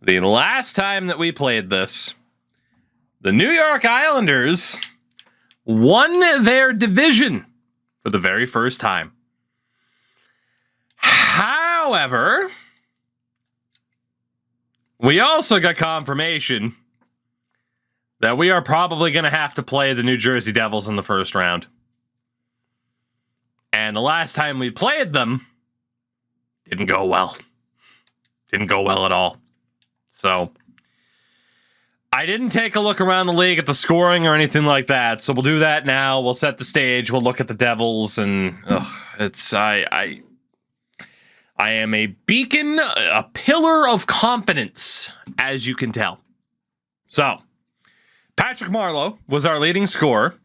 The last time that we played this, the New York Islanders won their division for the very first time. However, we also got confirmation that we are probably going to have to play the New Jersey Devils in the first round. And the last time we played them, didn't go well. Didn't go well at all. So, I didn't take a look around the league at the scoring or anything like that. So we'll do that now. We'll set the stage. We'll look at the Devils, and I am a beacon, a pillar of confidence, as you can tell. So, Patrick Marleau was our leading scorer.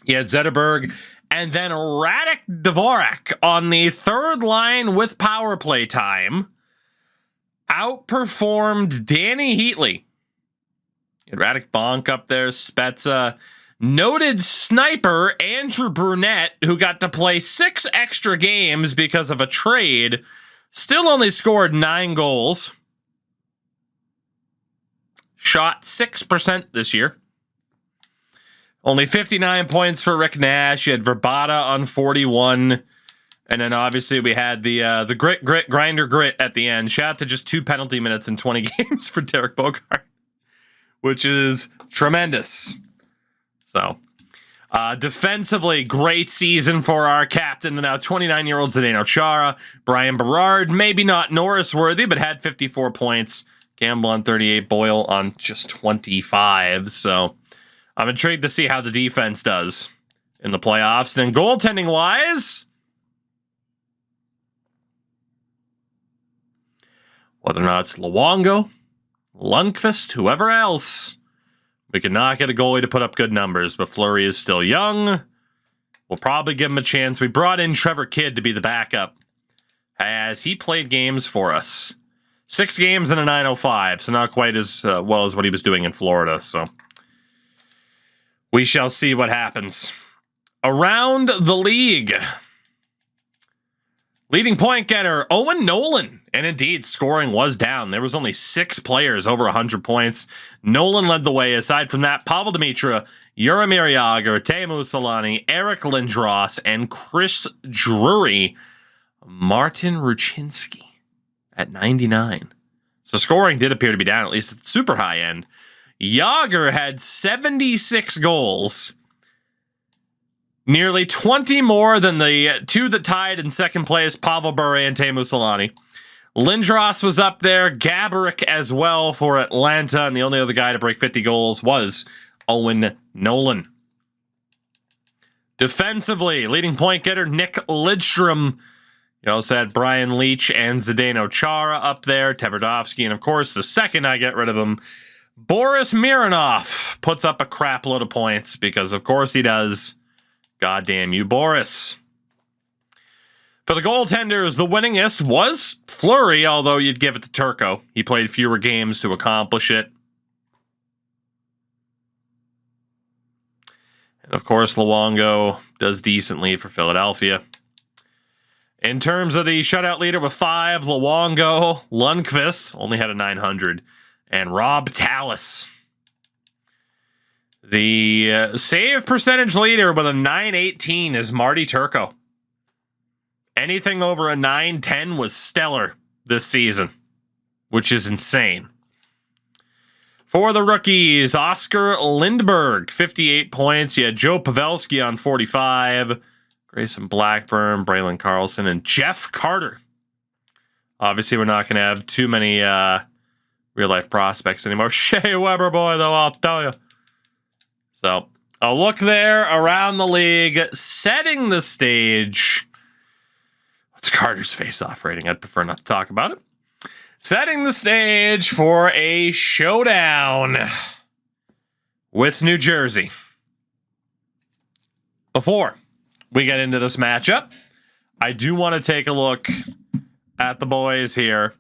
He had Zetterberg and then Radek Dvorak on the third line with power play time outperformed Danny Heatley. Radek Bonk up there, Spezza. Noted sniper Andrew Brunette, who got to play 6 extra games because of a trade, still only scored 9 goals. Shot 6% this year. Only 59 points for Rick Nash. You had Verbata on 41. And then obviously we had the grit, grinder grit at the end. Shout out to just 2 penalty minutes in 20 games for Derek Bogart, which is tremendous. So, defensively, great season for our captain, the now 29-year-old Zdeno Chara. Brian Berard, maybe not Norris-worthy, but had 54 points. Campbell on 38, Boyle on just 25. So, I'm intrigued to see how the defense does in the playoffs. And then goaltending-wise, whether or not it's Luongo, Lundqvist, whoever else, we cannot get a goalie to put up good numbers, but Fleury is still young. We'll probably give him a chance. We brought in Trevor Kidd to be the backup, as he played games for us. 6 games and a 905, so not quite as well as what he was doing in Florida. So we shall see what happens. Around the league, leading point getter, Owen Nolan. And indeed, scoring was down. There was only 6 players over 100 points. Nolan led the way. Aside from that, Pavel Demitra, Jaromir Jagr, Teemu Selanne, Eric Lindros, and Chris Drury. Martin Ruchinski at 99. So scoring did appear to be down, at least at the super high end. Jagr had 76 goals. Nearly 20 more than the 2 that tied in second place, Pavel Bure and Teemu Selanne. Lindros was up there, Gaborik as well for Atlanta, and the only other guy to break 50 goals was Owen Nolan. Defensively, leading point getter Nick Lidstrom. You also had Brian Leach and Zdeno Chara up there, Tverdovsky, and of course, the second I get rid of him, Boris Mironov puts up a crap load of points, because of course he does. Goddamn you, Boris. For the goaltenders, the winningest was Fleury, although you'd give it to Turco. He played fewer games to accomplish it. And of course, Luongo does decently for Philadelphia. In terms of the shutout leader with 5, Luongo, Lundqvist only had a 900, and Rob Tallis. The save percentage leader with a 918 is Marty Turco. Anything over a 910 was stellar this season, which is insane. For the rookies, Oscar Lindberg, 58 points. You had Joe Pavelski on 45. Grayson Blackburn, Braylon Carlson, and Jeff Carter. Obviously, we're not going to have too many real-life prospects anymore. Shea Weber, boy, though, I'll tell you. So, a look there around the league, setting the stage. What's Carter's face-off rating? I'd prefer not to talk about it. Setting the stage for a showdown with New Jersey. Before we get into this matchup, I do want to take a look at the boys here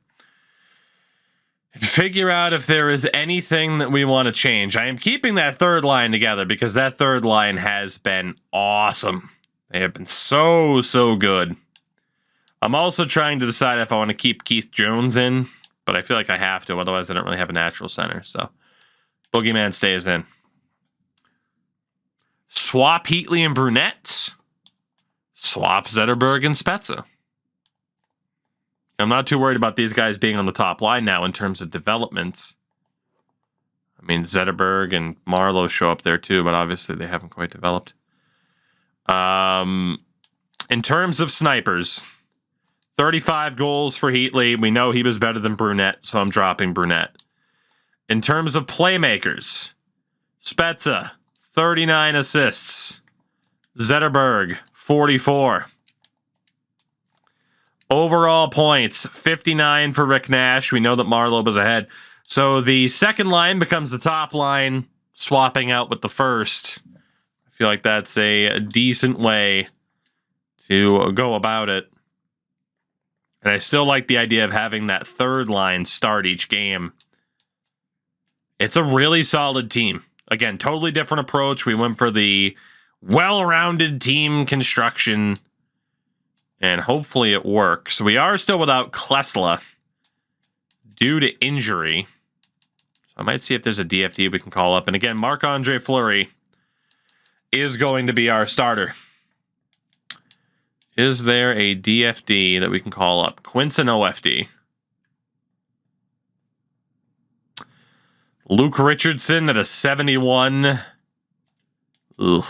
and figure out if there is anything that we want to change. I am keeping that third line together because that third line has been awesome. They have been so good. I'm also trying to decide if I want to keep Keith Jones in but I feel like I have to. Otherwise, I don't really have a natural center. So Boogeyman stays in. Swap Heatley and Brunette. Swap Zetterberg and Spezza. I'm not too worried about these guys being on the top line now in terms of development. I mean, Zetterberg and Marlowe show up there too, but obviously they haven't quite developed. In terms of snipers, 35 goals for Heatley. We know he was better than Brunette, so I'm dropping Brunette. In terms of playmakers, Spezza, 39 assists. Zetterberg, 44. Overall points, 59 for Rick Nash. We know that Marlowe was ahead. So the second line becomes the top line, swapping out with the first. I feel like that's a decent way to go about it. And I still like the idea of having that third line start each game. It's a really solid team. Again, totally different approach. We went for the well-rounded team construction. And hopefully it works. We are still without Klesla due to injury. So I might see if there's a DFD we can call up. And again, Marc-Andre Fleury is going to be our starter. Is there a DFD that we can call up? Quinton OFD. Luke Richardson at a 71. Ugh.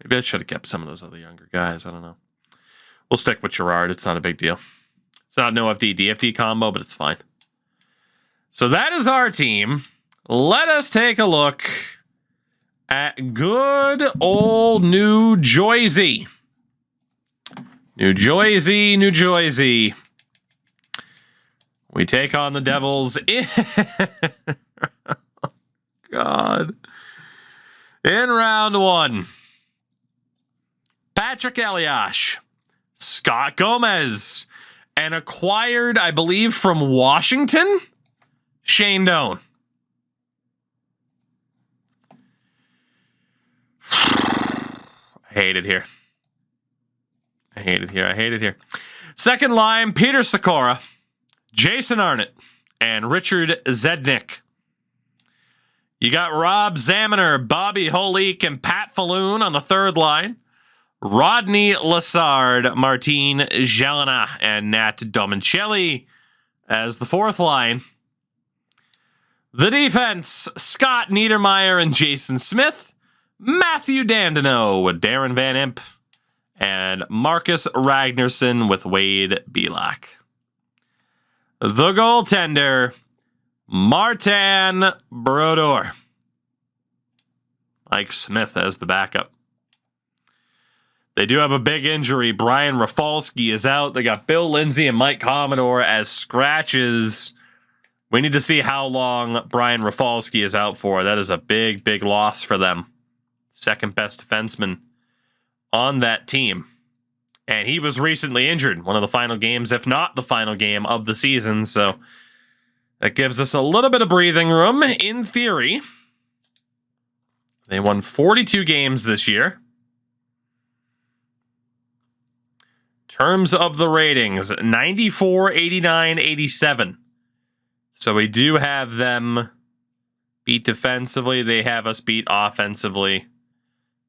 Maybe I should have kept some of those other younger guys. I don't know. We'll stick with Gerard. It's not a big deal. It's not an OFD DFD combo, but it's fine. So that is our team. Let us take a look at good old New Jersey. New Jersey, New Jersey. We take on the Devils in... God. In round one. Patrick Elias, Scott Gomez, and acquired, I believe, from Washington, Shane Doan. I hate it here. I hate it here. I hate it here. Second line, Peter Sikora, Jason Arnott, and Richard Zednik. You got Rob Zaminer, Bobby Holik, and Pat Falloon on the third line. Rodney Lassard, Martin Jelena, and Nat Domicelli as the fourth line. The defense, Scott Niedermeyer and Jason Smith, Matthew Dandino with Darren Van Imp, and Marcus Ragnarsson with Wade Belak. The goaltender, Martin Brodeur. Mike Smith as the backup. They do have a big injury. Brian Rafalski is out. They got Bill Lindsay and Mike Commodore as scratches. We need to see how long Brian Rafalski is out for. That is a big, big loss for them. Second best defenseman on that team. And he was recently injured. One of the final games, if not the final game of the season. So that gives us a little bit of breathing room in theory. They won 42 games this year. Terms of the ratings, 94, 89, 87. So we do have them beat defensively. They have us beat offensively.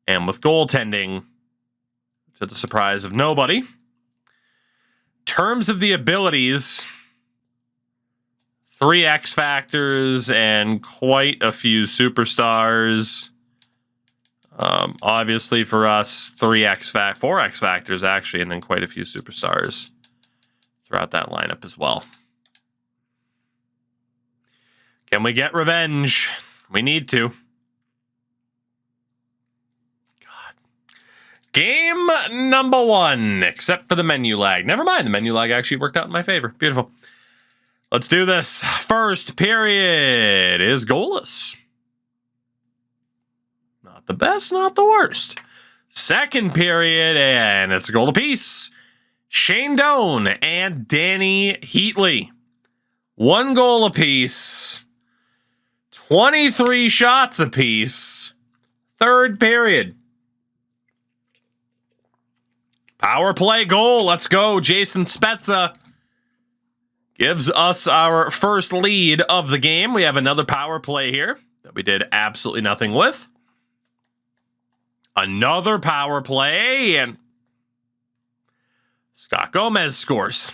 And with goaltending, to the surprise of nobody. Terms of the abilities, 3 X Factors and quite a few superstars. Obviously for us, 4 X Factors actually, and then quite a few superstars throughout that lineup as well. Can we get revenge? We need to. God. Game number 1, except for the menu lag. Never mind, the menu lag actually worked out in my favor. Beautiful. Let's do this. First period is goalless. Not the best, not the worst. Second period, and it's a goal apiece. Shane Doan and Danny Heatley. 1 goal apiece. 23 shots apiece. Third period. Power play goal. Let's go. Jason Spezza Gives us our first lead of the game. We have another power play here that we did absolutely nothing with. Another power play, and Scott Gomez scores.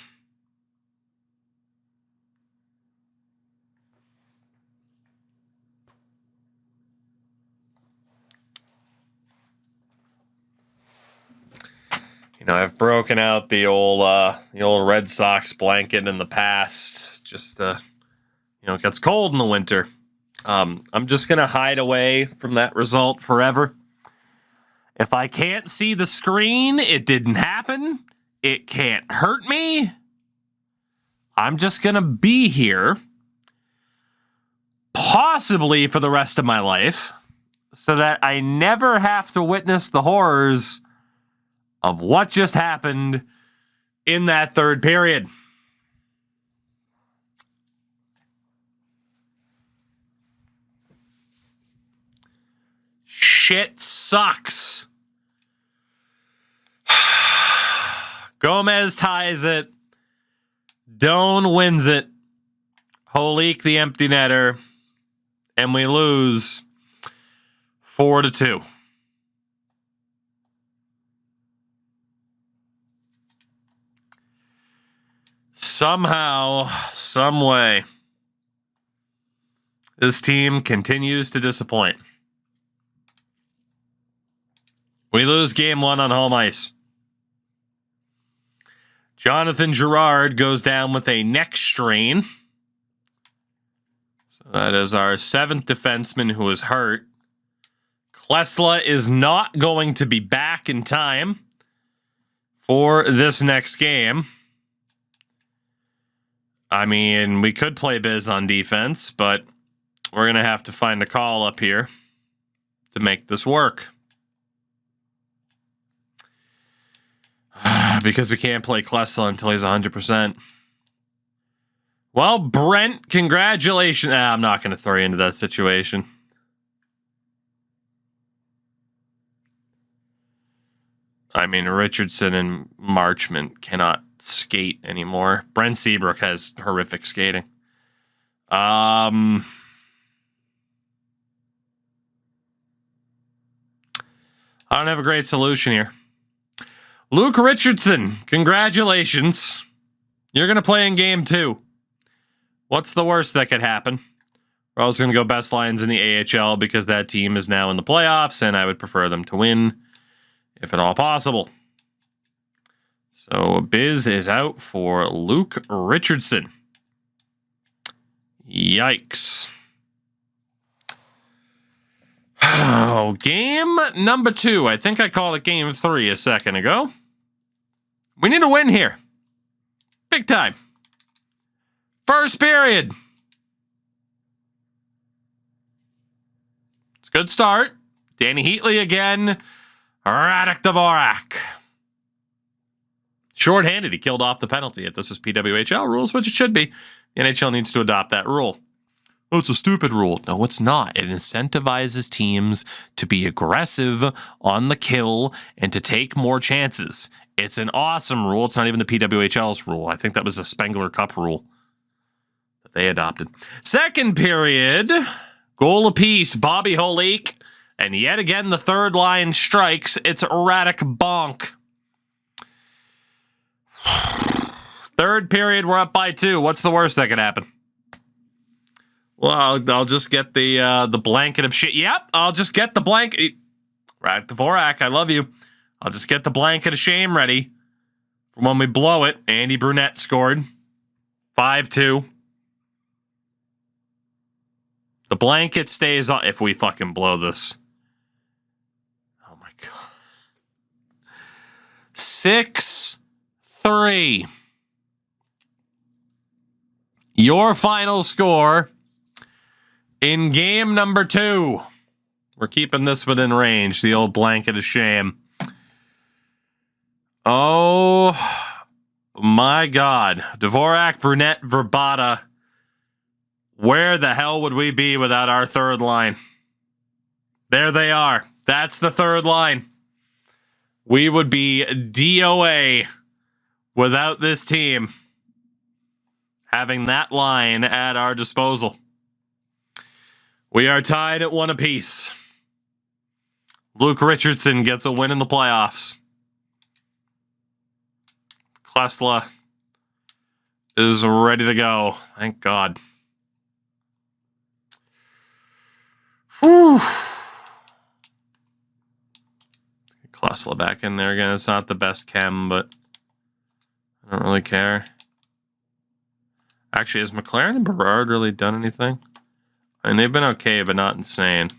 You know, I've broken out the old Red Sox blanket in the past. Just it gets cold in the winter. I'm just gonna hide away from that result forever. If I can't see the screen, it didn't happen. It can't hurt me. I'm just gonna be here, possibly for the rest of my life, so that I never have to witness the horrors of what just happened in that third period. Shit sucks. Gomez ties it. Doan wins it. Holik the empty netter. And we lose 4-2. Somehow, some way, this team continues to disappoint. We lose game 1 on home ice. Jonathan Girard goes down with a neck strain. So that is our 7th defenseman who is hurt. Klesla is not going to be back in time for this next game. I mean, we could play Biz on defense, but we're going to have to find a call up here to make this work. Because we can't play Klesla until he's 100%. Well, Brent, congratulations. I'm not going to throw you into that situation. I mean, Richardson and Marchment cannot skate anymore. Brent Seabrook has horrific skating. I don't have a great solution here. Luke Richardson, congratulations. You're going to play in game 2. What's the worst that could happen? We're also going to go best lines in the AHL because that team is now in the playoffs, and I would prefer them to win, if at all possible. So Biz is out for Luke Richardson. Yikes. Oh, game number 2. I think I called it game 3 a second ago. We need a win here. Big time. First period. It's a good start. Danny Heatley again. Radek Dvorak. Short-handed. He killed off the penalty. If this was PWHL rules, which it should be, the NHL needs to adopt that rule. Oh, it's a stupid rule. No, it's not. It incentivizes teams to be aggressive on the kill and to take more chances. It's an awesome rule. It's not even the PWHL's rule. I think that was the Spengler Cup rule that they adopted. Second period, goal apiece, Bobby Holik. And yet again, the third line strikes. It's Radek Bonk. Third period, we're up by 2. What's the worst that could happen? Well, I'll just get the blanket of shit. Yep, I'll just get the blanket. Radek Dvorak, I love you. I'll just get the blanket of shame ready for when we blow it. Andy Brunette scored. 5-2. The blanket stays on if we fucking blow this. Oh my God. 6-3. Your final score in game number 2. We're keeping this within range. The old blanket of shame. Oh my God. Dvorak, Brunette, Verbata. Where the hell would we be without our third line? There they are. That's the third line. We would be DOA without this team. having that line at our disposal. We are tied at 1 apiece. Luke Richardson gets a win in the playoffs. Klesla is ready to go. Thank God. Whew. Klesla back in there again. It's not the best chem, but I don't really care. Actually, has McLaren and Berard really done anything? I mean, they've been okay, but not insane.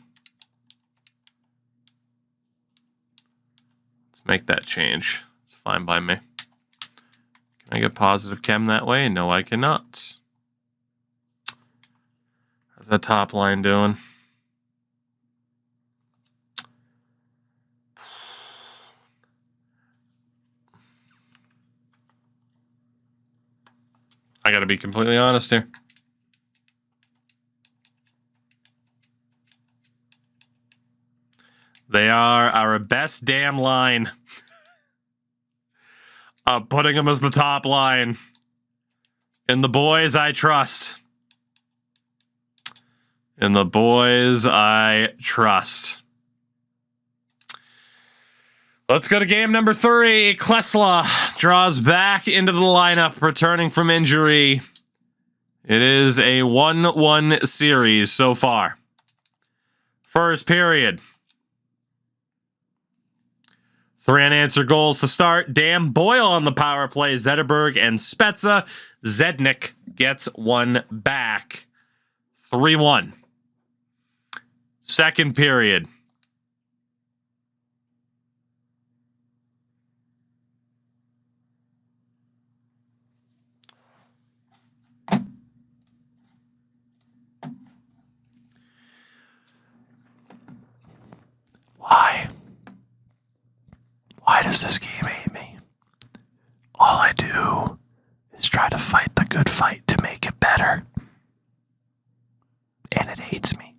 Let's make that change. It's fine by me. Can I get positive chem that way? No, I cannot. How's that top line doing? I gotta be completely honest here. They are our best damn line. Putting them as the top line. In the boys I trust. In the boys I trust. Let's go to game number 3. Klesla draws back into the lineup, returning from injury. It is a 1-1 series so far. First period. 3 unanswered goals to start. Dan Boyle on the power play. Zetterberg and Spezza. Zednik gets one back. 3-1. Second period. Why? Why does this game hate me? All I do is try to fight the good fight to make it better. And it hates me.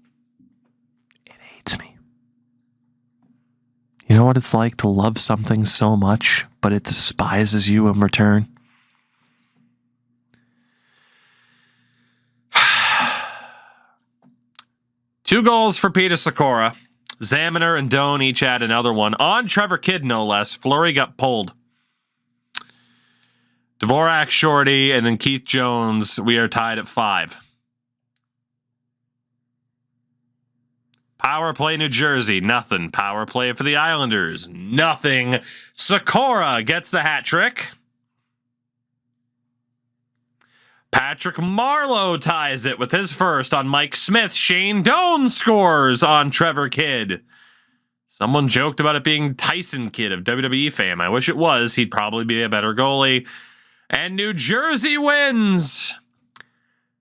It hates me. You know what it's like to love something so much, but it despises you in return? Two goals for Peter Sikora. Zaminer and Doan each had another one. On Trevor Kidd, no less. Fleury got pulled. Dvorak, Shorty, and then Keith Jones. We are tied at 5. Power play New Jersey, nothing. Power play for the Islanders, nothing. Sikora gets the hat trick. Patrick Marleau ties it with his first on Mike Smith. Shane Doan scores on Trevor Kidd. Someone joked about it being Tyson Kidd of WWE fame. I wish it was. He'd probably be a better goalie. And New Jersey wins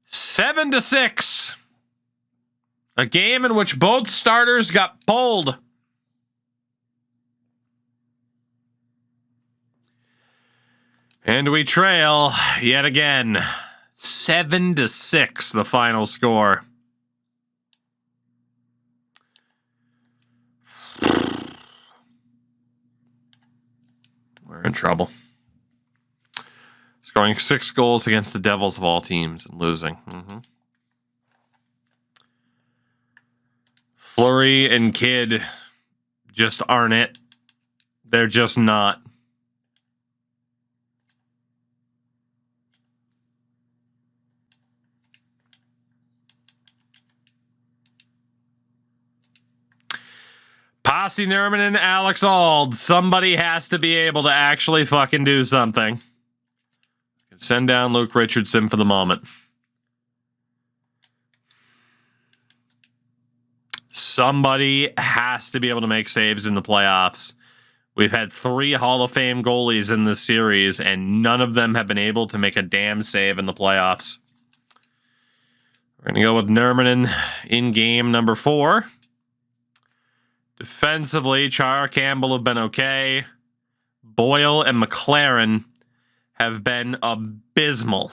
7-6. A game in which both starters got pulled. And we trail yet again. 7-6, the final score. We're in trouble. Scoring 6 goals against the Devils of all teams and losing. Fleury and Kidd just aren't it. They're just not. Posse Nerman and Alex Ald. Somebody has to be able to actually fucking do something. Send down Luke Richardson for the moment. Somebody has to be able to make saves in the playoffs. We've had 3 Hall of Fame goalies in this series, and none of them have been able to make a damn save in the playoffs. We're going to go with Nerman in game number 4. Defensively, Char Campbell have been okay. Boyle and McLaren have been abysmal.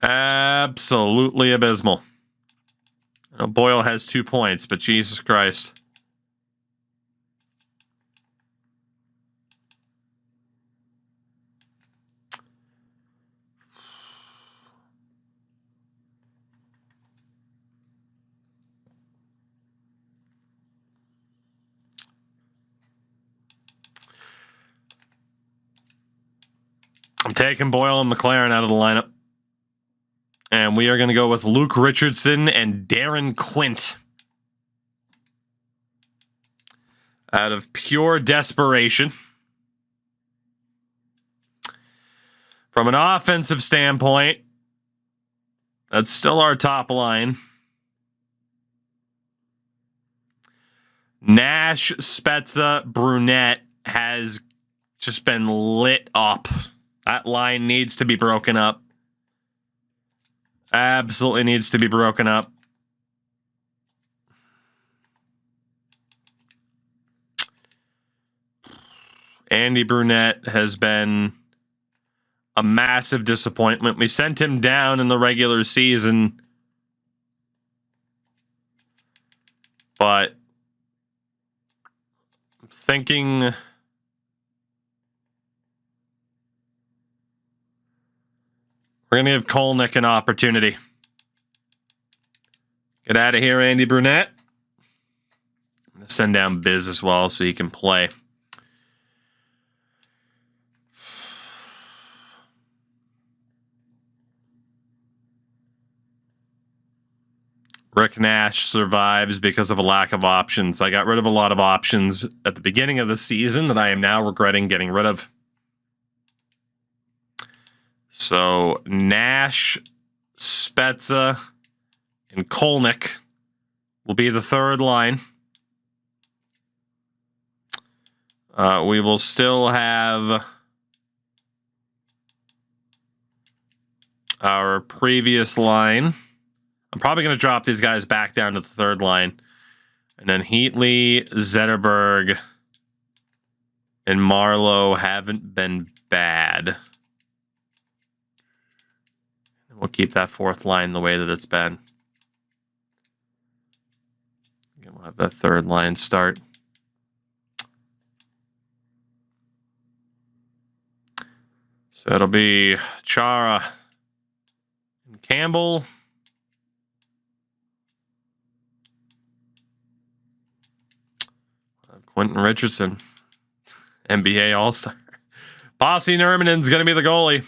Absolutely abysmal. I know Boyle has 2 points, but Jesus Christ. I'm taking Boyle and McLaren out of the lineup. And we are going to go with Luke Richardson and Darren Quint. Out of pure desperation. From an offensive standpoint, that's still our top line. Nash, Spezza, Brunette has just been lit up. That line needs to be broken up. Absolutely needs to be broken up. Andy Brunette has been a massive disappointment. We sent him down in the regular season, but I'm thinking we're going to give Kolnick an opportunity. Get out of here, Andy Brunette. I'm going to send down Biz as well so he can play. Rick Nash survives because of a lack of options. I got rid of a lot of options at the beginning of the season that I am now regretting getting rid of. So Nash, Spezza, and Kolnick will be the third line. We will still have our previous line. I'm probably going to drop these guys back down to the third line. And then Heatley, Zetterberg, and Marlowe haven't been bad. We'll keep that fourth line the way that it's been. We'll have that third line start. So it'll be Chara and Campbell. Quentin Richardson, NBA All-Star. Posse Nurminen's going to be the goalie.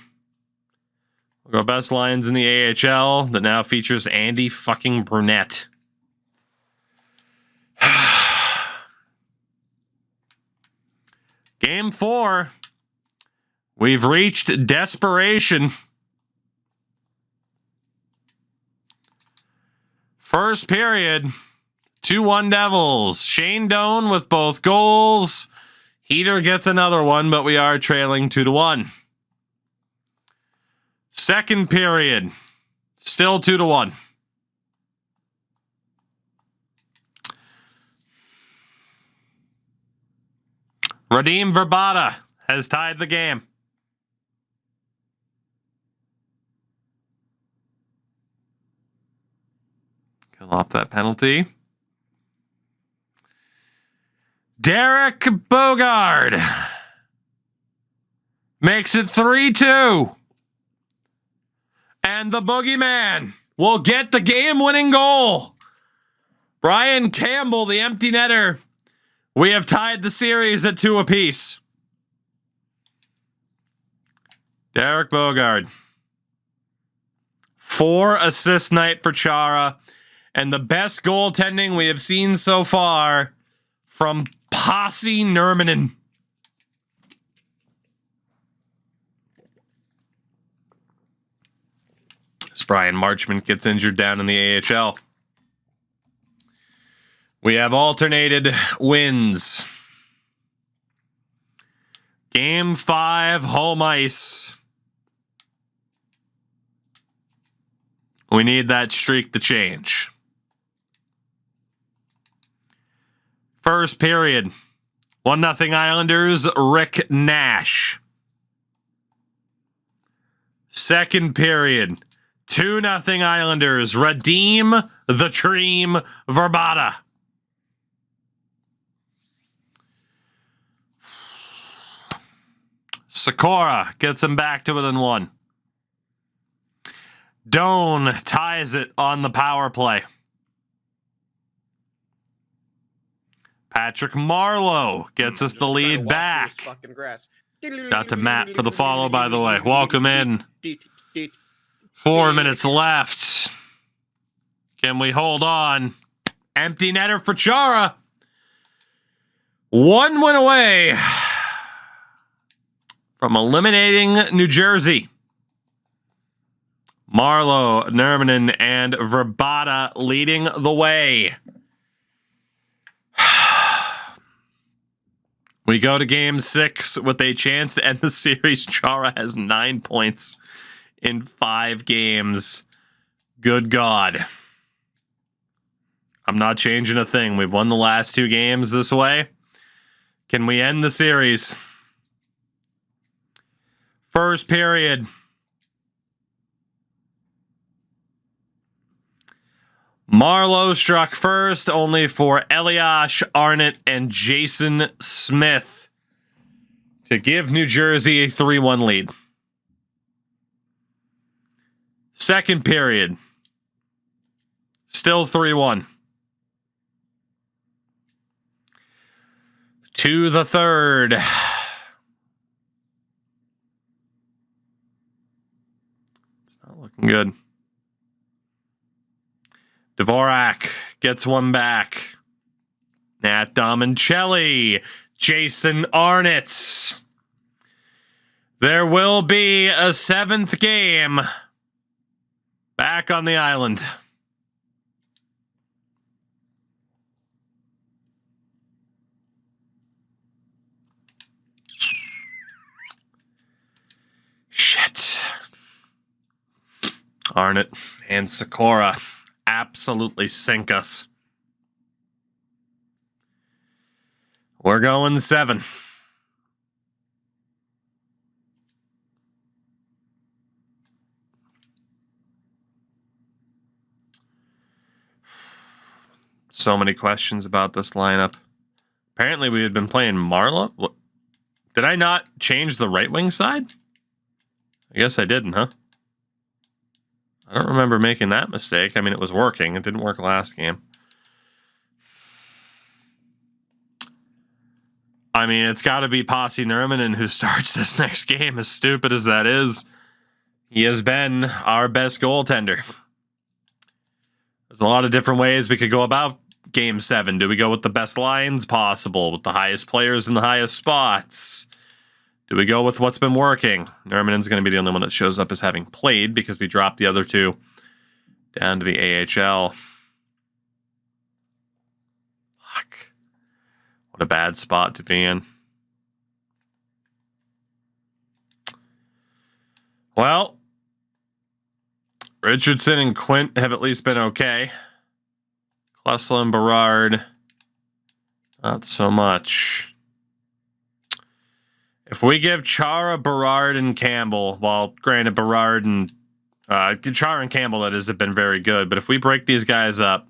We'll go best lines in the AHL that now features Andy fucking Brunette. Game 4. We've reached desperation. First period. 2-1 Devils. Shane Doan with both goals. Heater gets another one, but we are trailing 2-1. Second period. Still 2-1. Radim Verbata has tied the game. Kill off that penalty. Derek Bogard makes it 3-2. And the boogeyman will get the game-winning goal. Brian Campbell, the empty netter. We have tied the series at 2 apiece. Derek Bogard. 4 assist night for Chara. And the best goaltending we have seen so far from Posse Nurminen. As Brian Marchment gets injured down in the AHL. We have alternated wins. Game 5, home ice. We need that streak to change. First period, 1-0 Islanders, Rick Nash. Second period, 2-0 Islanders, Radim the Dream Verbata. Sikora gets him back to within 1. Doan ties it on the power play. Patrick Marleau gets us the lead back. Fucking grass. Shout out to Matt for the follow, by the way. Welcome in. 4 minutes left. Can we hold on? Empty netter for Chara. 1 win away from eliminating New Jersey. Marlowe, Nurminen, and Verbata leading the way. We go to game 6 with a chance to end the series. Chara has 9 points in 5 games. Good God. I'm not changing a thing. We've won the last 2 games this way. Can we end the series? First period. Marlowe struck first, only for Elias, Arnott, and Jason Smith to give New Jersey a 3-1 lead. Second period. Still 3-1. To the third. It's not looking good. Dvorak gets one back. Nat Domincelli. Jason Arnott. There will be a 7th game back on the island. Shit. Arnott and Sikora absolutely sink us. We're going 7. So many questions about this lineup. Apparently we had been playing Marlowe. What? Did I not change the right wing side? I guess I didn't, huh? I don't remember making that mistake. I mean, it was working. It didn't work last game. I mean, it's got to be Posse Nurminen who starts this next game, as stupid as that is. He has been our best goaltender. There's a lot of different ways we could go about Game 7. Do we go with the best lines possible, with the highest players in the highest spots? Do we go with what's been working? Nurminen's going to be the only one that shows up as having played because we dropped the other 2 down to the AHL. Fuck. What a bad spot to be in. Well, Richardson and Quint have at least been okay. Klesla and Berard, not so much. If we give Chara, Berard, and Campbell, well, granted, Berard and Chara and Campbell, that is, have been very good, but if we break these guys up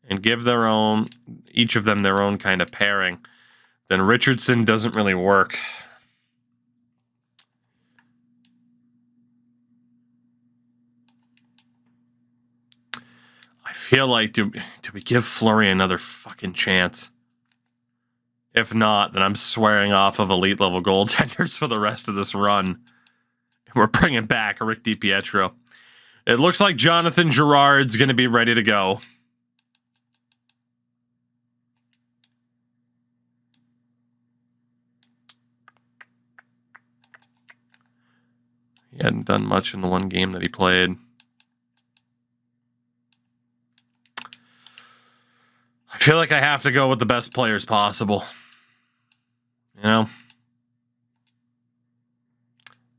and give their own, each of them their own kind of pairing, then Richardson doesn't really work. I feel like, do we give Fleury another fucking chance? If not, then I'm swearing off of elite level goaltenders for the rest of this run. And we're bringing back Rick DiPietro. It looks like Jonathan Girard's going to be ready to go. He hadn't done much in the one game that he played. I feel like I have to go with the best players possible. You know?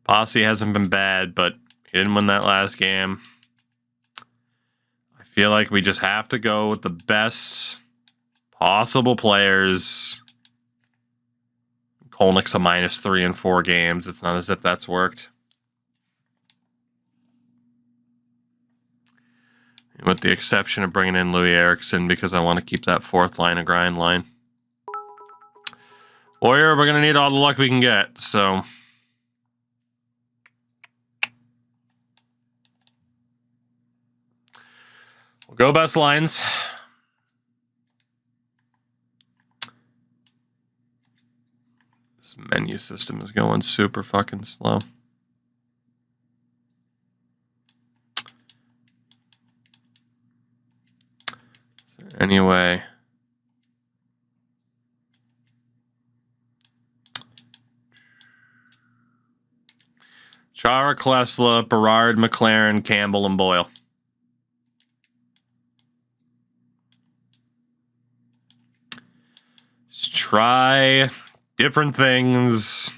Posse hasn't been bad, but he didn't win that last game. I feel like we just have to go with the best possible players. Kolnick's a -3 in 4 games. It's not as if that's worked. With the exception of bringing in Louis Eriksson because I want to keep that 4th line a grind line. Warrior, we're going to need all the luck we can get, so... We'll go best lines. This Menu system is going super fucking slow. Anyway. Chara, Klesla, Berard, McLaren, Campbell, and Boyle. Let's try different things.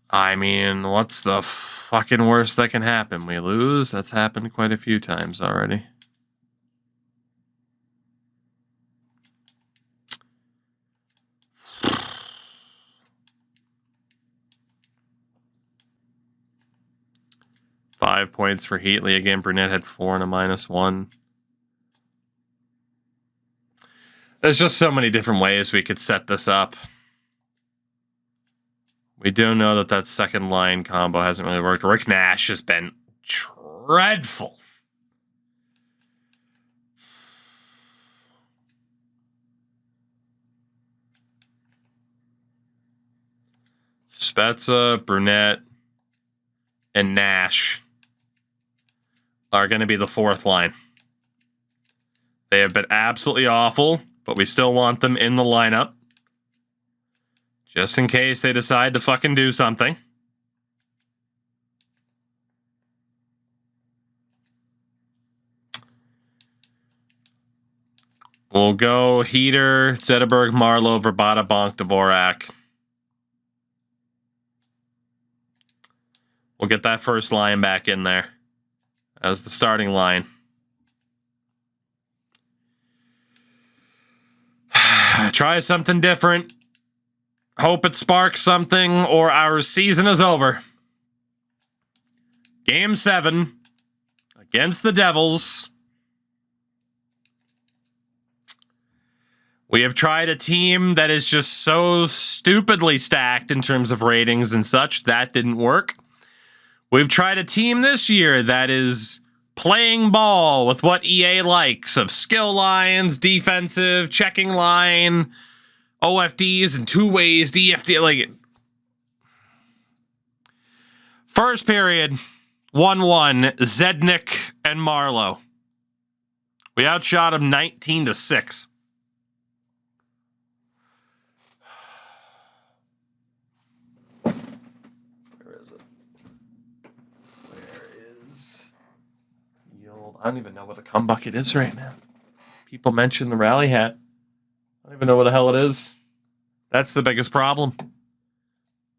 I mean, what's the fucking worst that can happen? We lose? That's happened quite a few times already. $5 points for Heatley. Again, Burnett had 4 and a -1. There's just so many different ways we could set this up. We do know that that second line combo hasn't really worked. Rick Nash has been dreadful. Spezza, Brunette, and Nash are going to be the fourth line. They have been absolutely awful, but we still want them in the lineup. Just in case they decide to fucking do something. We'll go Heater, Zetterberg, Marlowe, Verbata, Bonk, Dvorak. We'll get that first line back in there as the starting line. Try something different. Hope it sparks something, or our season is over. Game 7 against the Devils. We have tried a team that is just so stupidly stacked in terms of ratings and such. That didn't work. We've tried a team this year that is playing ball with what EA likes of skill lines, defensive, checking line, OFDs, and two ways, DFD. Like, first period, 1-1, Zednik and Marlowe. We outshot them 19-6. I don't even know what the cum bucket is right now. People mention the rally hat. I don't even know what the hell it is. That's the biggest problem.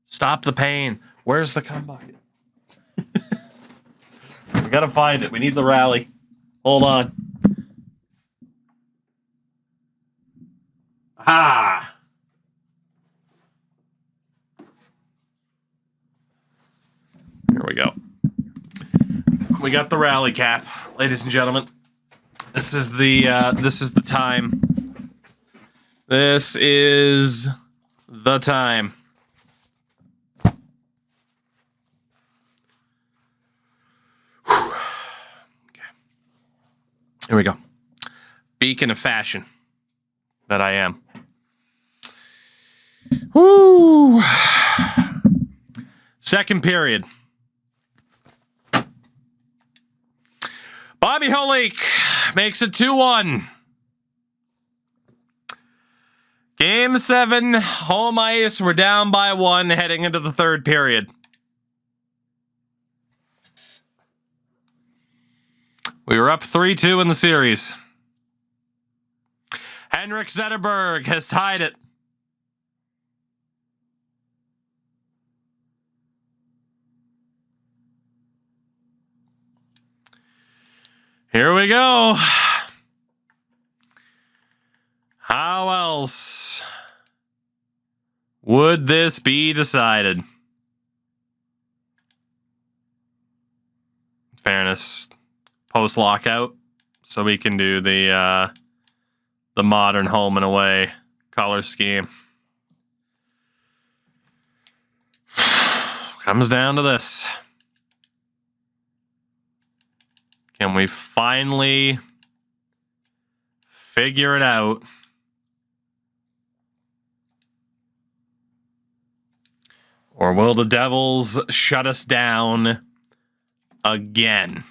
Stop the pain. Where's the cum bucket? We gotta find it. We need the rally. Hold on. Ah! Here we go. We got the rally cap, ladies and gentlemen. This is the time. This is the time. Okay. Here we go. Beacon of fashion that I am. Woo! Second period. Bobby Holik makes it 2-1. Game 7, home ice. We're down by 1 heading into the third period. We were up 3-2 in the series. Henrik Zetterberg has tied it. Here we go. How else would this be decided? In fairness, post-lockout, so we can do the modern home and away color scheme. Comes down to this. Can we finally figure it out? Or will the Devils shut us down again?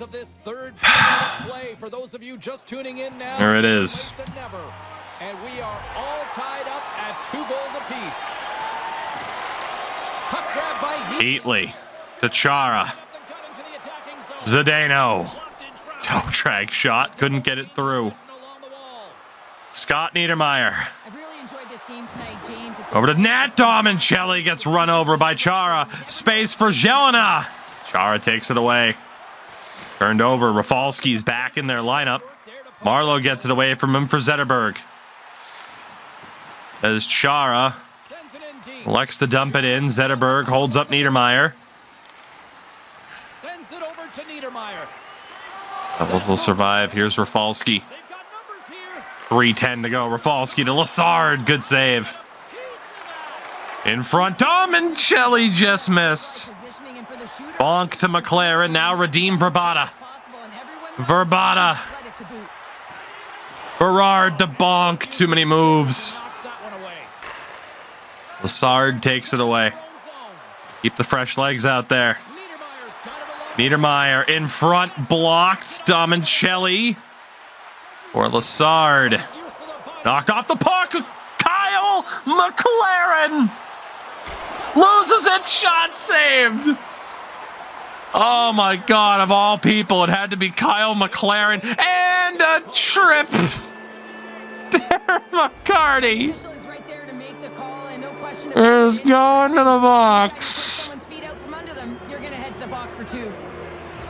Of this third play for those of you just tuning in now. There it is. And we are all tied up at 2 goals apiece. Puck grab by Heatley to Chara. Zdeno. Toe drag shot. Couldn't get it through. Scott Niedermayer. Over to Nat Domincelli. Gets run over by Chara. Space for Jelena. Chara takes it away. Turned over. Rafalski's back in their lineup. Marleau gets it away from him for Zetterberg. As Chara elects to dump it in. Zetterberg holds up Niedermayer. Sends it over to Niedermayer. Devils will survive. Here's Rafalski. 3:10 to go. Rafalski to Lassard. Good save. In front. Domincelli just missed. Bonk to McLaren. Now redeem Verbata. Verbata. Berard to Bonk. Too many moves. Lassard takes it away. Keep the fresh legs out there. Niedermayer in front. Blocked. Domincelli. Or Lassard. Knocked off the puck. Kyle McLaren. Loses it. Shot saved. Oh my God, of all people, it had to be Kyle McLaren. And a trip. Darren McCarty is going to the box.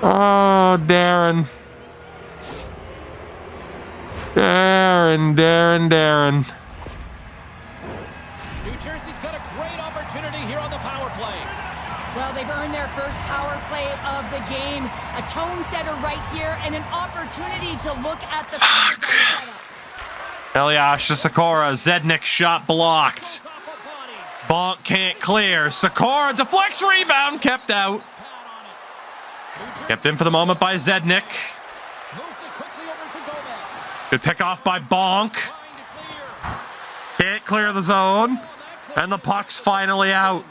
Oh, Darren. Darren. New Jersey's got a great opportunity here on the power play. Well, they've earned their first power play of the game. A tone setter right here and an opportunity to look at the Elias to Sikora. Zednik shot blocked. Bonk can't clear. Sikora deflects rebound. Kept out. Kept in for the moment by Zednik. Good pick off by Bonk. Can't clear the zone. And the puck's finally out.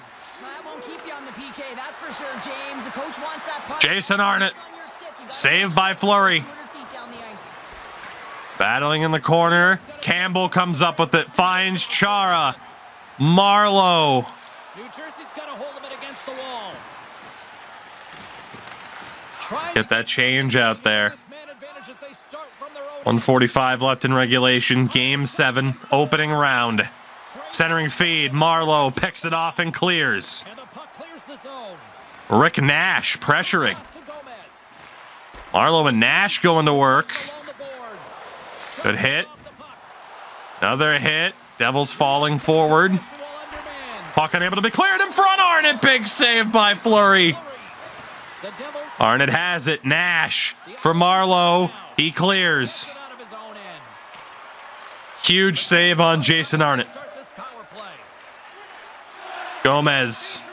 Jason Arnott. Saved by Fleury. Battling in the corner. Campbell comes up with it. Finds Chara. Marleau. New Jersey's got a hold of it against the wall. Get that change out there. 1:45 left in regulation. Game 7. Opening round. Centering feed. Marleau picks it off and clears. Rick Nash pressuring. Marleau and Nash going to work. Good hit. Another hit. Devils falling forward. Puck unable to be cleared in front. Arnott. Big save by Fleury. Arnott has it. Nash for Marleau. He clears. Huge save on Jason Arnott. Gomez.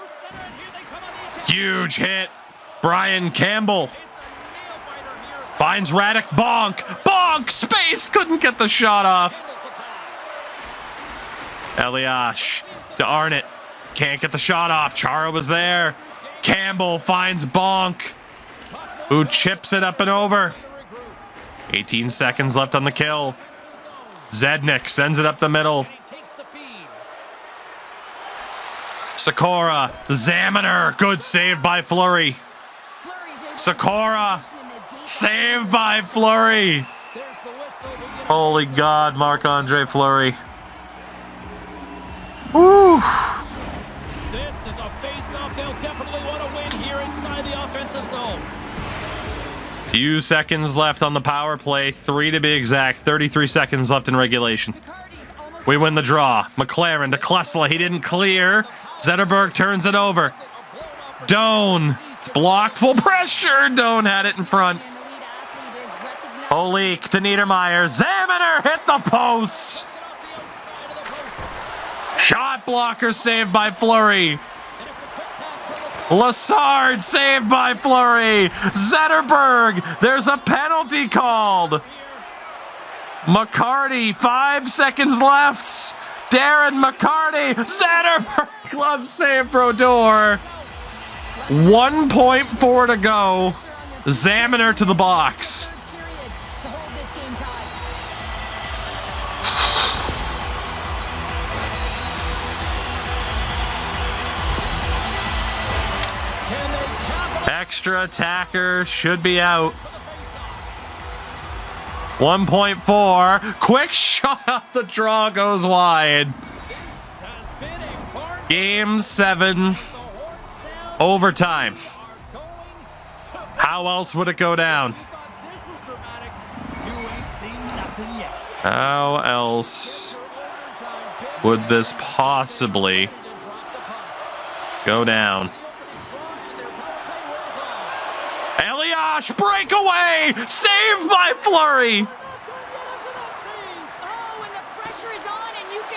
Huge hit. Brian Campbell. Finds Radek. Bonk. Bonk. Space. Couldn't get the shot off. Elias to Arnott. Can't get the shot off. Chara was there. Campbell finds Bonk, who chips it up and over. 18 seconds left on the kill. Zednik sends it up the middle. Sikora. Zaminer. Good save by Fleury. Sikora. Saved by Fleury. Holy God, Marc-Andre Fleury. Woo. This is a face-off. They'll definitely want to win here inside the offensive zone. Few seconds left on the power play. 3 to be exact. 33 seconds left in regulation. We win the draw. McLaren to Klesla. He didn't clear. Zetterberg turns it over. Doan. It's blocked. Full pressure. Doan had it in front. Olik to Niedermayer. Zaminer hit the post. Shot blocker saved by Fleury. Lassard saved by Fleury. Zetterberg. There's a penalty called. McCarty. 5 seconds left. Darren McCarty. Zetterberg glove save, Brodeur. 1.4 to go. Zaminer to the box. Extra attacker should be out. 1.4. Quick shot off the draw goes wide. Game 7. Overtime. How else would it go down? How else would this possibly go down? Elias, breakaway! Saved by Fleury!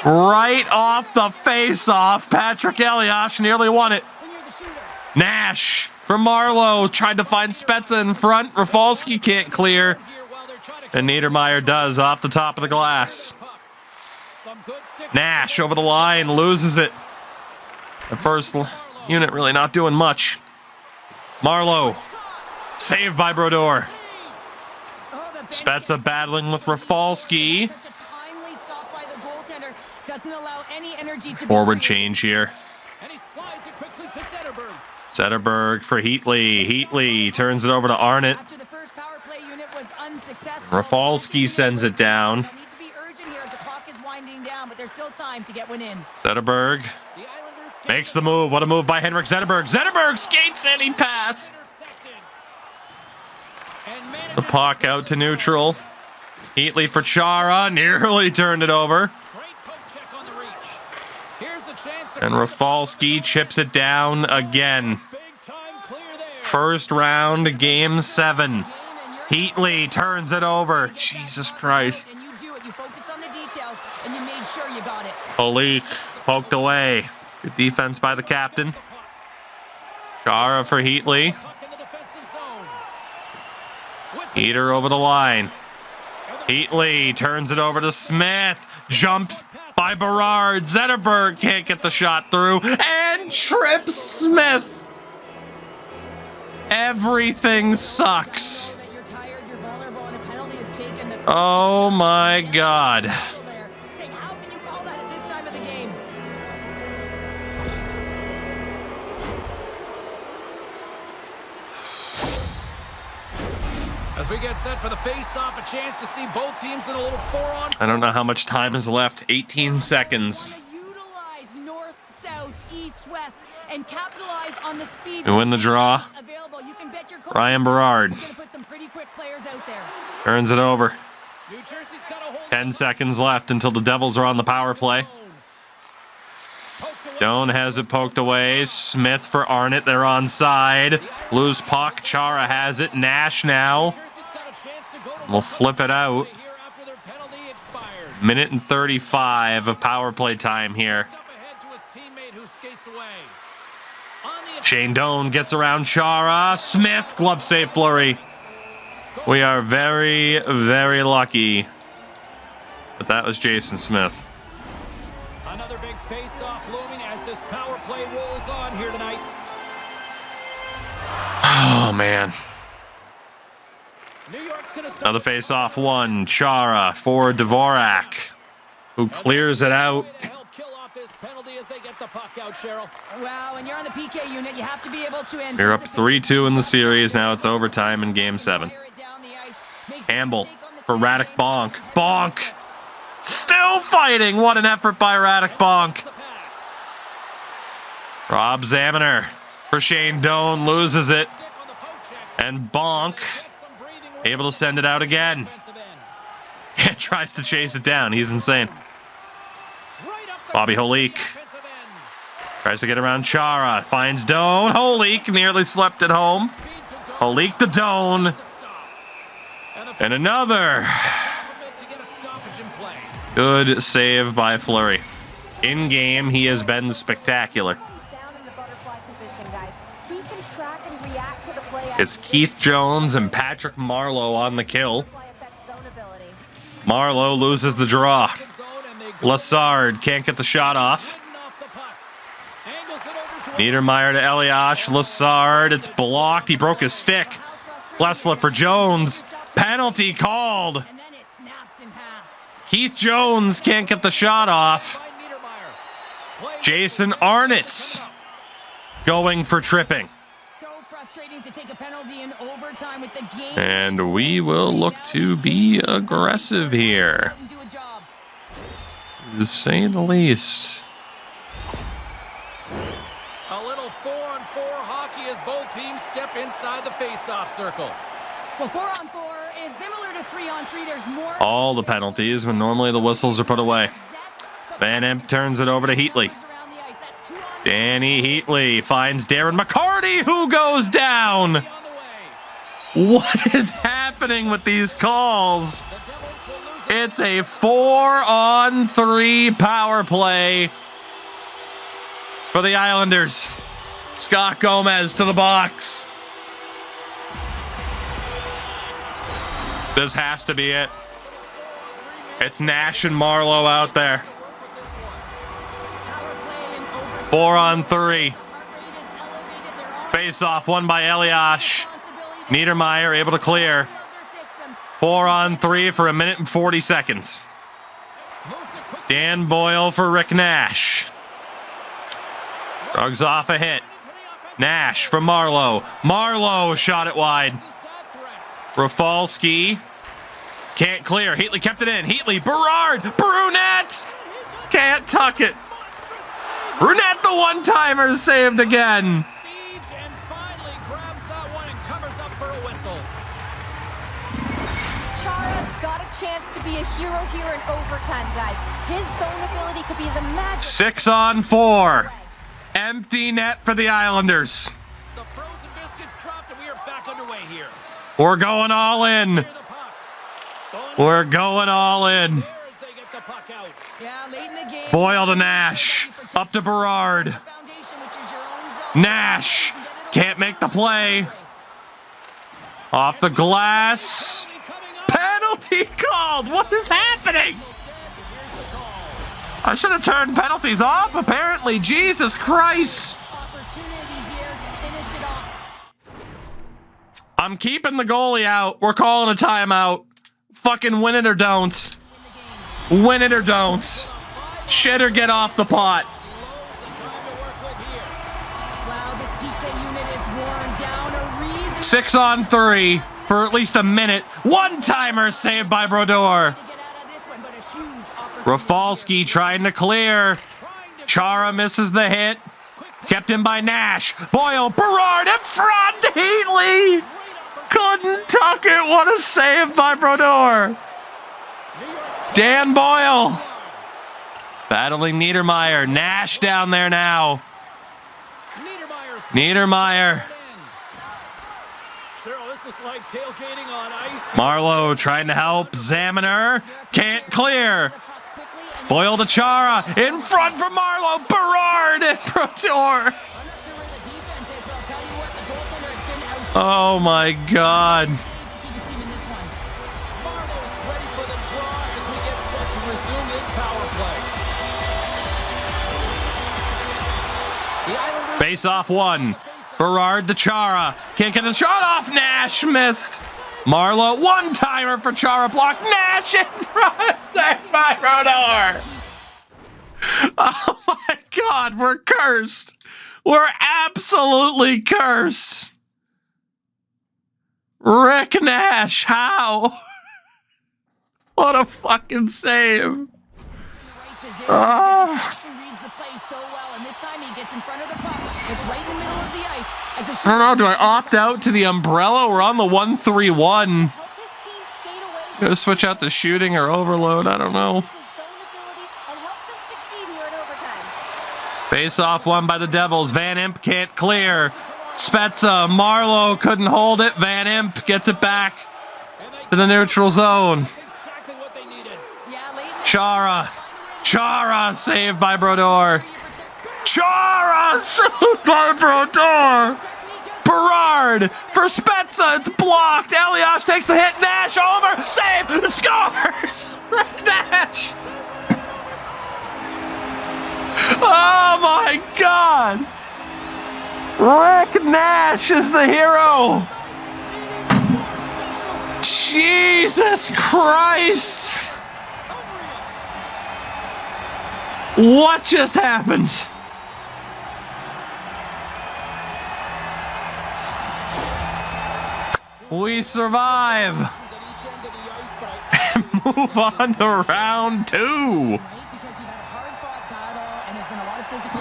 Right off the face-off, Patrick Elias nearly won it. Nash from Marlowe tried to find Spezza in front. Rafalski can't clear. And Niedermeyer does off the top of the glass. Nash over the line, loses it. The first unit really not doing much. Marlowe, saved by Brodeur. Spezza battling with Rafalski. Forward change here. Zetterberg for Heatley. Heatley turns it over to Arnott. Rafalski sends it down. Zetterberg makes the move. What a move by Henrik Zetterberg. Zetterberg skates and he passed. The puck out to neutral. Heatley for Chara. Nearly turned it over. And Rafalski chips it down again. First round, game 7. Heatley turns it over. Jesus Christ. Holik poked away. Good defense by the captain. Chara for Heatley. Heater over the line. Heatley turns it over to Smith. Jump by Berard. Zetterberg can't get the shot through and trips Smith. Everything sucks. Oh my God. As we get set for the face-off, a chance to see both teams in a little 4-on-4. I don't know how much time is left. 18 seconds. Utilize north, south, east, west, and capitalize on the speed. You win the draw. You can bet your Ryan Berard put some pretty quick players out there. turns it over. New Jersey's got a hold. 10 seconds left until the Devils are on the power play. Doan has it poked away. Smith for Arnott. They're onside. Loose puck. Chara has it. Nash now. We'll flip it out. Minute and 35 of power play time here. Shane Doan gets around Chara. Smith, glove save Fleury. We are very, very lucky. But that was Jason Smith. Another big face-off looming as this power play rolls on here tonight. Oh, man. New York's gonna start. Another face-off one. Chara for Dvorak, who clears it out. Wow, when you're on the PK unit, you have to be able to You're up 3-2 in the series. Now it's overtime in Game 7. Campbell for Radek Bonk. Bonk! Still fighting! What an effort by Radek Bonk. Rob Zaminer for Shane Doan. Loses it. And Bonk able to send it out again. And tries to chase it down. He's insane. Bobby Holik tries to get around Chara. Finds Doan. Holik nearly slept at home. Holik to Doan. And another. Good save by Fleury. In game, he has been spectacular. It's Keith Jones and Patrick Marlowe on the kill. Marlowe loses the draw. Lassard can't get the shot off. Niedermeyer to Eliash. Lassard, it's blocked. He broke his stick. Lessler for Jones. Penalty called. And then it snaps in half. Heath Jones can't get the shot off. Jason Arnott going for tripping. So frustrating to take a penalty in overtime with the game. And we will look to be aggressive here, Do a job. to say the least. A little 4-on-4 hockey as both teams step inside the face-off circle. Well, 4-on-4 is similar to 3-on-3. There's more. All the penalties when normally the whistles are put away. Van Imp turns it over to Heatley. Around the ice. That's 2-on-2. Danny Heatley finds Darren McCarty, who goes down. On the way. What is happening with these calls? It's a 4-on-3 power play for the Islanders. Scott Gomez to the box. This has to be it. It's Nash and Marlowe out there. Power play in overtime. 4-on-3. Heart rate is elevated. They're all Face off won by Eliash. responsibility. Niedermeyer able to clear. Their systems. 4-on-3 for 1 minute and 40 seconds. Dan Boyle for Rick Nash. Drugs off a hit. Nash for Marlowe. Marlowe shot it wide. Rafalski can't clear. Heatley kept it in. Heatley, Berard, Brunette can't tuck it. Brunette, the one-timer, saved again. Siege and finally grabs that one and covers up for a whistle. Chara's got a chance to be a hero here in overtime, guys. His zone ability could be the magic. 6-on-4. Empty net for the Islanders. The frozen biscuits dropped and we are back underway here. We're going all in. Clear the puck. We're going all in. There as they get the puck out. Yeah, late in the game. Boyle to Nash. Up to Berard. Foundation, which is your own zone. Nash can't make the play. Off the glass. Penalty called. What is happening? I should have turned penalties off, apparently. Jesus Christ. Opportunity here to finish it off. I'm keeping the goalie out. We're calling a timeout. Fucking win it or don't. Win it or don't. Shit or get off the pot. Wow, this PK unit is worn down. A reason 6-on-3 for at least a minute. One-timer saved by Brodeur. to get out of this one, but a huge opportunity. Rafalski trying to clear. Chara misses the hit. Kept in by Nash. Boyle, Berard in front. Heatley couldn't tuck it. What a save by Brodeur. Dan Boyle battling Niedermeyer. Nash down there now. Niedermeyer. Cheryl, this is like tailgating on ice. Marlowe trying to help. Zaminer can't clear. Boyle to Chara. In front from Marlowe. Berard and Brodeur. I'm not sure where the defense is, but I'll tell you what, the goaltender has been outstanding Oh my God. to keep his team in this one. Marlowe's ready for the draw as we get set to resume this power play. The Islanders Face off one. Berard to Chara. Can't get the shot off. Nash missed. Marlowe, one-timer for Chara. Block. Nash in front. Saved by Brodeur. Oh my God, we're cursed. We're absolutely cursed. Rick Nash, how? What a fucking save. Right position because he actually reads the play so well, and this time he gets in front of the puck. It's right in the middle of the ice. As the I don't know, do I opt out to the umbrella? We're on the 1-3-1. Help his team skate away with Gotta switch out the shooting or overload, I don't know. his zone ability and help them succeed here in overtime. Face off one by the Devils. Van Imp can't clear. Spezza, Marlowe couldn't hold it. Van Imp gets it back to the neutral zone. exactly what they needed. Yeah, late in the Chara saved by Brodeur. Chara saved by Brodeur. Berard for Spezza. It's blocked. Eliash takes the hit. Nash over. Save. Scores. Rick Nash. Oh my God! Rick Nash is the hero! Jesus Christ! What just happened? We survive and move on to round 2.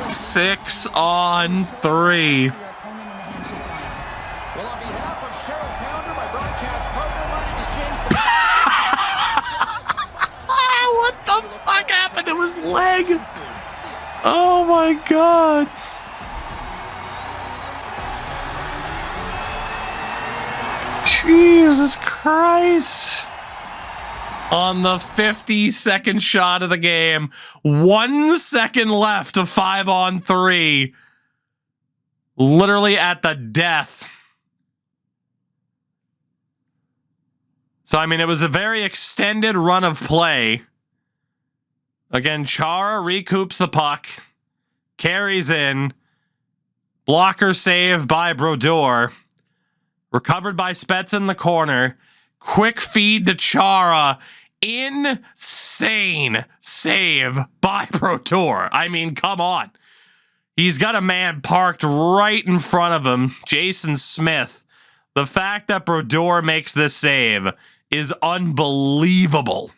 6 on 3. Well, on behalf of Cheryl Pounder, my broadcast partner, my name is James. What the fuck happened to his leg? Oh my God. Jesus Christ. On the 52nd shot of the game, 1 second left of 5 on 3. Literally at the death. So, I mean, it was a very extended run of play. Again, Chara recoups the puck, carries in, blocker save by Brodeur, recovered by Spets in the corner, quick feed to Chara, insane save by Brodeur. I mean, come on. He's got a man parked right in front of him, Jason Smith. The fact that Brodeur makes this save is unbelievable.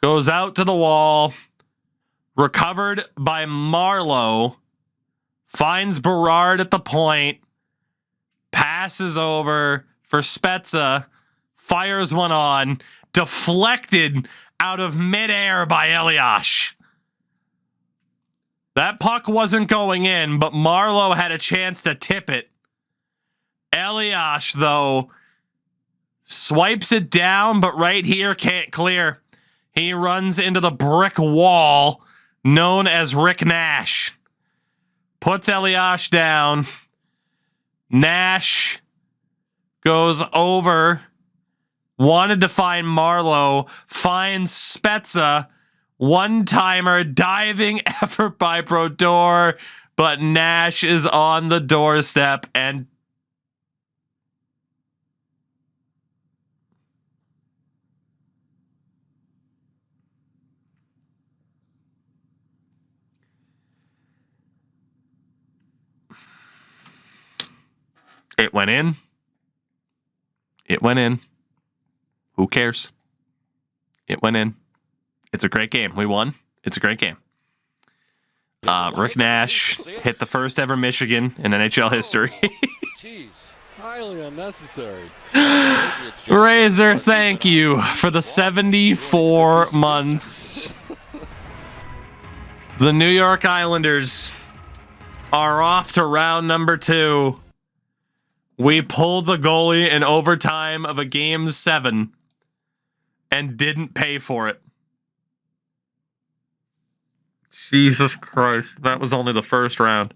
Goes out to the wall. Recovered by Marlowe. Finds Berard at the point. Passes over for Spezza. Fires one on. Deflected out of midair by Eliash. That puck wasn't going in, but Marlowe had a chance to tip it. Eliash, though, swipes it down, but right here can't clear. He runs into the brick wall known as Rick Nash. Puts Eliash down. Nash goes over. Wanted to find Marlowe. Finds Spezza. One-timer, diving effort by Brodeur. But Nash is on the doorstep and it went in. It went in. Who cares? It went in. It's a great game. We won. It's a great game. Rick Nash hit the first ever Michigan in NHL history. Jeez, highly unnecessary. Razor, thank you for the 74 months. The New York Islanders are off to round number 2. We pulled the goalie in overtime of a game 7 and didn't pay for it. Jesus Christ, that was only the first round.